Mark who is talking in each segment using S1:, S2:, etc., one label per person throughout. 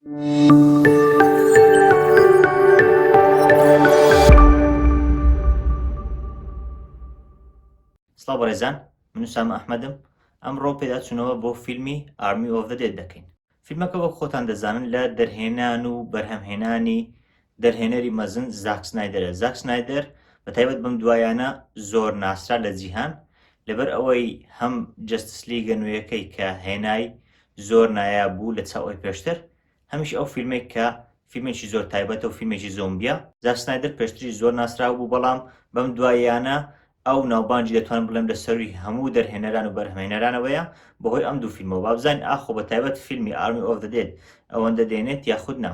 S1: سڵاو بەڕێزان، من سام ئەحمەدم. ئەمڕۆ پێداچوونەوە بۆ فیلمی ئارمی ئۆف دە دێد دەکەین. فیلمەکە وەک خۆتان دەزانن لە دەرهێنان و بەرهەمهێنانی دەرهێنەری مەزن زاک سنایدەرە. زاک سنایدەر بەتایبەت بەم دوایانە زۆر ناسرا لە جیهان، لەبەر ئەوەی هەم جەستس لیگە نوێیەکەی کە هێنای زۆر نایاب بوو لە چاو ئەوی پێشتر، هەمیش ئەو فیلمێک کە فیلمێکی زۆر تایبەتە و فیلمێکی زۆمبیە. زاک سنایدەر پێشتری زۆر ناسرا بوو، بەڵام بەم دوایانە ئەو ناوبانجی دەتوانم بڵێم لە سەروی هەموو دەرهێنەران و بەرهەمهێنەرانەوەیە بەهۆی ئەم دوو فیلمەوە. بابزانین ئاخۆ بە تایبەت فیلمی ئارمی ئۆف دە دێد ئەوەندە دێنێت یاخود نا.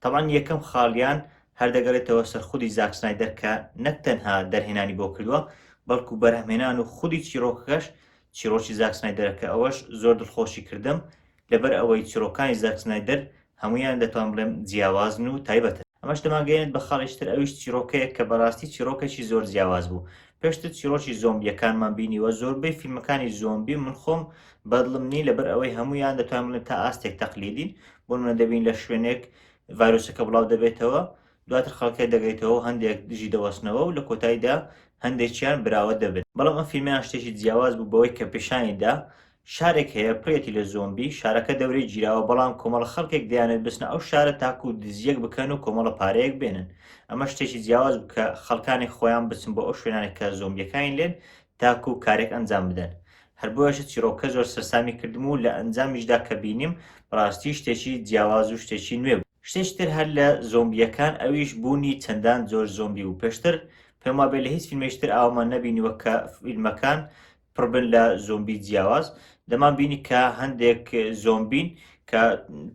S1: تەڵان یەکەم خاڵیان هەردەگەڕێتەوە سەر خودی زاک سنایدەر کە نەک تەنها دەرهێنانی بۆ کردووە، بەڵکو بەرهەمهێنان و خودی چیرۆکەکەش، چیرۆکی زاک سنایدەرەکە ئەوەش زۆر دڵخۆشی کردم، لەبەر ئەوەی چیرۆکانی زاک سنایدەر هەمویان دەتوان بڵێم جیاوازن و تایبەتە. ئەمەش دەماگەێنێت بە خاڵیشتر ئەویش چیرۆکەیە کە بەڕاستی چیرۆکێکی زۆر جیاواز بوو. پێشتر چیرۆکی زۆمبیەکانمان بینیوە، زۆربەی فیلمەکانی زۆمبی من خۆم بەدڵم نی، لەبەر ئەوەی هەمویان دەتوان بڵێن تا ئاستێک تەقلیدین. بۆ نمونە دەبین لە شوێنێک ڤایرۆسەکە بڵاو دەبێتەوە، دواتر خەڵکێ دەگەیتەوە هەندێک دژی دەوەستنەوە و لە کۆتاییدا هەندێکیان براوە دەبێت. بەڵام ئەم فیلمیان شتێکی جیاواز بوو بەوەی کە پێشانیدا شارێک هەیە پڕێتی لە زۆمبی، شارەکە دەورەی گیراوە، بەڵام کۆمەڵە خەڵکێک دەیانێت بچنە ئەو شارە تاکو و دزیەک بکەن و کۆمەڵە پارەیەک بێنن. ئەمە شتێکی جیاواز بوو کە خەڵکانی خۆیان بچن بۆ ئەو شوێنانێک کە زۆمبیەکانی لێن تاکو و کارێک ئەنجام بدەن. هەر بۆیەشە چیرۆکە زۆر سەرسامی کردم و لە ئەنجامیشدا کە بینیم بەڕاستی شتێکی جیاواز و شتێکی نوێ بوو. شتێکی تر هەر لە زۆمبیەکان ئەویش بوونی چەندان زۆر زۆمبی و پێشتر پێم وابێت لە هیچ فیلمێشتر ئاومان نەبینیوە کە فیلمەکان پڕبن لە زۆمبی جیاواز. دەمان بینی کە هەندێک زۆمبین کە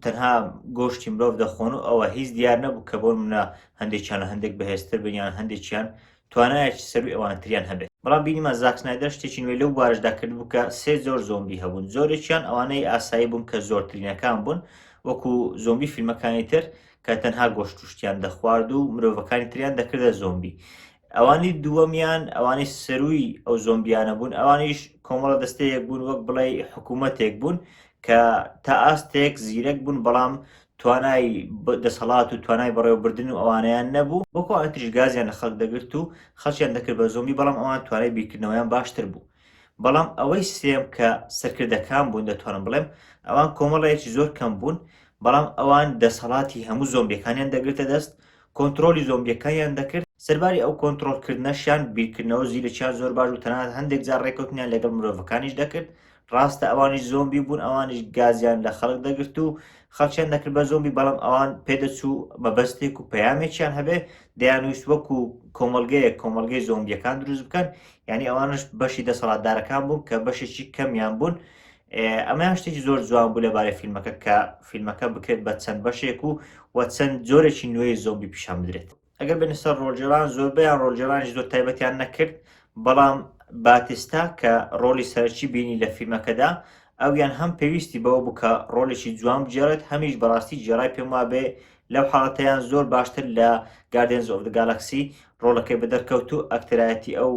S1: تەنها گۆشتی مرۆڤ دەخۆن و ئەوە هیچ دیار نەبوو کە بۆ منە هەندێکیان هەندێک بەهێزتر بنیان، هەندێکیان توانایەکی سەروی ئەوانتریان هەبێت. بەڵام بینیمە زاک سنایدەر شتێکی نوێ لەو بارشدا کرد بوو کە سێ جۆر زۆمبی هەبوون. زۆرێکیان ئەوانەی ئاسایی بوون کە زۆرترینەکان بوون، وەکو زۆمبی فیلمەکانی تر کە تەنها گۆشت توشتیان دەخوارد و مرۆڤەکانی تریان دەکردە زۆمبی. ئەوانی دووەمیان ئەوانی سەروی ئەو زۆمبیانە بوون، ئەوانیش کۆمەڵە دەستەیەک بوون، وەک بڵێ حکوومەتێک بوون کە تا ئاستێک زیرەک بوون، بەڵام توانای دەسەڵات و توانای بەڕێوەبردن و ئەوانیان نەبوو. وەکو ئەتریش گازیان لە خەڵک دەگرت و خەڵکیان دەکرد بە زۆمبی، بەڵام ئەوان توانای بیرکردنەوەیان باشتر بوو. بەڵام ئەوەی سێم کە سەرکردەکان بوون، دەتوانم بڵێم ئەوان کۆمەڵەیەکی زۆر کەم بوون، بەڵام ئەوان دەسەڵاتی هەموو زۆمبیەکانیان دەگرتە دەست، کۆنتترۆلی زۆمبیەکانیان دەکرد. سەرباری ئەو کۆنتترۆلکردنەشیان بیرکردنەوە زیرەکیان زۆر باش و تەنانەت هەندێک جار ڕێکوتنیان لەگەڵ مرۆڤەکانیش دەکرد. ڕاستە ئەوانیش زۆمبی بوون، ئەوانیش گازیان لە خەڵک دەگرت و خەڵکیان دەکرد بە زۆمبی، بەڵام ئەوان پێدەچوو مەبەستێک و پەیامێکیان هەبێ، دەیانویست وەکو کۆمەلگەی زۆمبیەکان دروست بکەن، یعنی ئەوانش بەشی دەسەڵاتدارەکان بوون کە بەشێکی کەمیان بوون. ئەمەیان شتێکی زۆر جوان بوو لەبارەی فیلمەکە کە فیلمەکە بکرێت بە چەند بەشێک و چەند جۆرێکی نوێی زۆمبی پیشان بدرێت. ئەگەر بێنە سەر ڕۆڵجێڕان، زۆربەیان ڕۆڵجێڕانی زۆر تایبەتیان نەکرد، بەڵام باتیستا کە ڕۆڵی سەرەکی بینی لە فیلمەکەدا، ئەویان هەم پێویستی بەوە بوو کە ڕۆڵێکی جوان بجێڕێت، هەمیش بەڕاستی جێڕای پێم وابێ لەو حاڵەتەیان زۆر باشتر لە گاردێنز ئۆف دە گالاکسی ڕۆڵەکەی بەدەرکەوت و ئەکتەرایەتی ئەو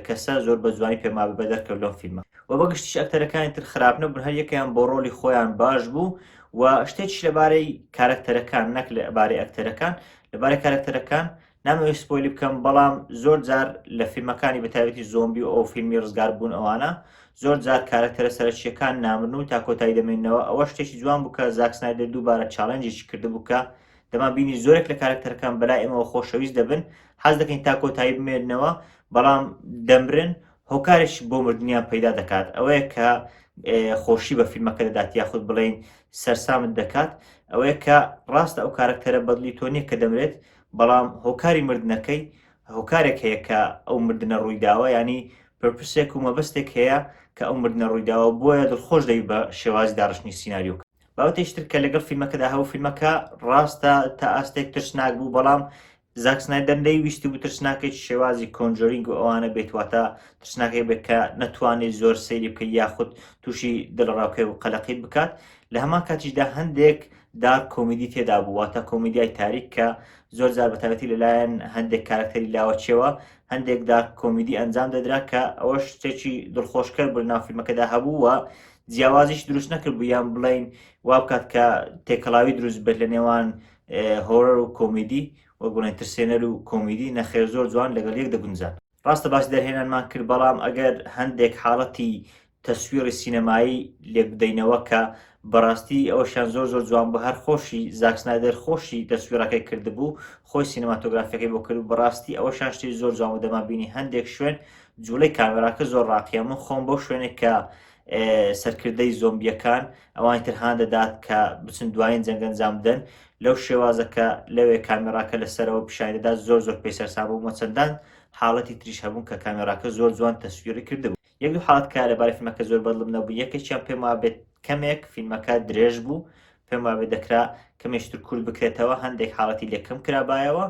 S1: کەسە زۆر بە جوانی پێم وابێ بەدەرکەوت لەم فیلمە. و بەگشتیش ئەکتەرەکانی تر خراپ نەبوون، هەر یەکەیان بۆ ڕۆڵی خۆیان باش بوو. و شتێکیش لەبارەی کارکتەرەکان، نەک لەبارەی ئەکتەرەکان، لەبارەی کارکتەرەکان نامەوێت سپۆیلی بکەم، بەڵام زۆر جار لە فیلمەکانی بەتایبەتی زۆمبی و ئەو فیلمی ڕزگار بوون ئەوانە زۆر جار کارکتەرە سەرەکیەکان نامرن و تا کۆتایی دەمێنەوە. ئەوە شتێکی جوان بوو کە زاک سنایدەر دووبارە چاڵەنجێکی کرده بوو کە دەما بینی زۆرێک لە کارکتەرەکان بەلای ئێمەوە خۆشەویست دەبن، حەز دەکەین تا کۆتایی بمێننەوە، بەڵام دەمرن، هۆکارێکی بۆ مردنیان پەیدا دەکات. ئەوەیە کە خۆشی بە فیلمەکە دەدات، یاخود بڵێن سەرسامت دەکات، ئەوەیە کە ڕاستە ئەو کارکتەرە بەدڵی تۆ نییە کە دەمرێت، بەڵام هۆکاری مردنەکەی هۆکارێک هەیە کە ئەو مردنە ڕوویداوە، ینی پرپسێک و مەبەستێک هەیە کە ئەو مردنە ڕوویداوە، بۆیە دڵخۆش دەی بە شێوازی داڕشتنی سیناریۆکە. باوتێشتر کە لەگەڵ فیلمەکەدا هەبوو، فیلمەکە ڕاستە تا ئاستێک ترسناک بوو، بەڵام زاک سنایدەر نەیویستی بوو ترسناکێکی شێوازی کۆنجۆرینگ و ئەوانە بێت، واتە ترسناکێک بێت کە نەتوانێت زۆر سەیری بکەیت یاخود تووشی دڵڕاوکەی و قەلەقیت بکات. لە هەمان کاتیشدا هەندێک دارک کۆمیدی تێدا بوو، واتە کۆمیدیای تاریک کە زۆر جار بەتایبەتی لەلایەن هەندێک کارکتەری لاوەچێوە هەندێک دارک کۆمیدی ئەنجام دەدرا کە ئەوە شتێکی دڵخۆشکەر بوو ناو فیلمەکەدا هەبوو و جیاوازیش دروست نەکرد بوو یان بڵین وا بکات کە تێکەڵاوی دروست بێت لە نێوان هۆرەر و کۆمیدی وە گوڵین ترسێنەر و کۆمیدی نەخێر زۆر جوان لەگەڵ یەک دەگونجان. ڕاستە باسی دەرهێنانمان کرد بەڵام ئەگەر هەندێک حاڵەتی تەسویری سینەمایی لێک بدەینەوە کە بەڕاستی ئەوەشیان زۆر زۆر جوان بە هەر خۆشی زاک سنایدەر خۆشی تەسویرەکەی کردبوو خۆی سینەماتۆگرافیەکەی بۆ کرد بەڕاستی ئەوەشان شتی زۆر جوان و دەمابینی هەندێک شوێن جوولەی کامێراکە زۆر ڕاقیە من خۆم بۆ شوێنێک کە سەرکردەی زۆمبیەکان ئەوانی ترهان دەدات کە بچن دوایین جەنگەنجام بدەن لەو شێوازەکە لەوێ کامێراکە لەسەرەوە پیشانی دەدات زۆر زۆر پێی سەرسام بوو چەندان حاڵەتی تریش هەبوون کە کامێراکە زۆر جوان تەسویری کردبوو. یەک دوو حاڵەت کە لەبارەی فیلمەکە زۆر بەدڵم نەبوو یەکێکیان پێم وا بێت کەمێک فیلمەکە درێژ بوو پێم وا بێت دەکرا کەمێشتر کورت بکرێتەوە هەندێک حاڵەتی لێکەم کرابایەوە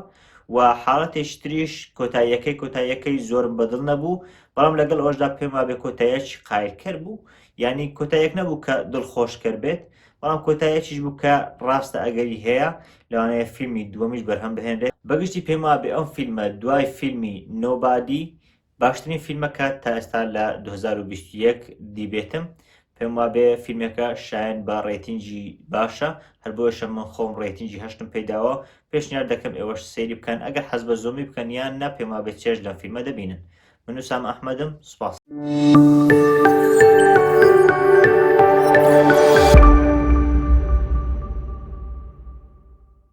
S1: و حاڵەتێش تریش کۆتاییەکەی زۆرم بەدڵ نەبوو بەڵام لەگەڵ ئەوەشدا پێم وا بێت کۆتاییەکی قایلکەر بوو یعنی کۆتاییەک نەبوو کە دڵخۆشکەر بێت بەڵام کۆتاییەکیش بوو کە ڕاستە ئەگەری هەیە لەوانەیە فیلمی دووەمیش بەرهەم بهێنرێت بەگشتی پێم وا بێ ئەم فیلمە دوای فیلمی نۆبادی باشترین فیلمەکە تا ئێستا لە 2021 دیبێتم پێم وا بێ فیلمەکە شایەن بە ڕێتینجی باشە هەر بۆیشە من خۆم ڕێتینجی هەشتم پێداوە پێشنیار دەکەم ئێوەش سەیری بکەن ئەگەر حەز بە زۆمی بکەن یان نە پێم وا بێت چێژ لەم فیلمە دەبینن من وسام ئەحمەدم سوپاس.